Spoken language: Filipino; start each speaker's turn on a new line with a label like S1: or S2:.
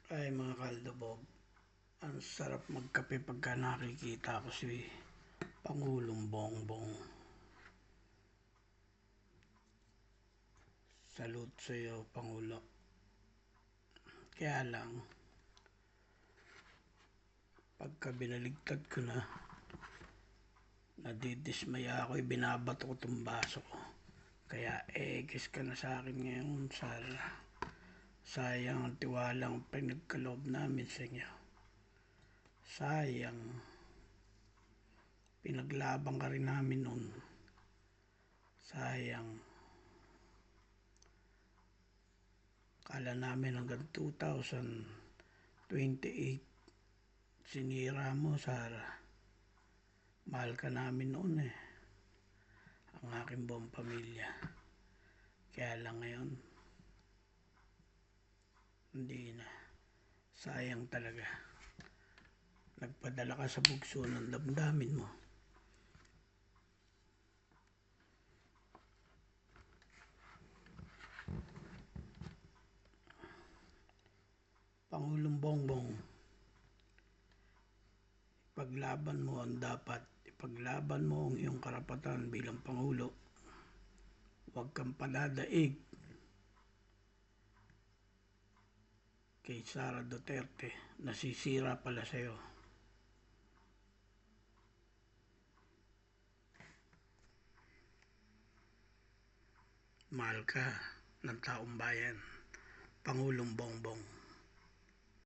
S1: Ay mga kaldobob, ang sarap magkape pagka nakikita ko si Pangulong Bongbong. Salute sa iyo, Pangulo. Kaya lang, pagka binaligtad ko na, nadidismaya ako, binabato ko itong baso ko. Kaya kiss ka na sa akin ngayon, Sara. Sayang ang tiwalang pinagkaloob namin sa inyo. Sayang. Pinaglaban ka rin namin noon. Sayang. Kala namin hanggang 2028 sinira mo, Sara. Mahal ka namin noon ang aking buong pamilya. Kaya lang ngayon, hindi na. Sayang talaga. Nagpadala ka sa bugso ng damdamin mo. Pangulong Bongbong, ipaglaban mo ang dapat. Ipaglaban mo ang iyong karapatan bilang Pangulo. Huwag kang padadaig kay Sara Duterte. Nasisira pala sa'yo. Mahal ka ng taong bayan. Pangulong Bongbong.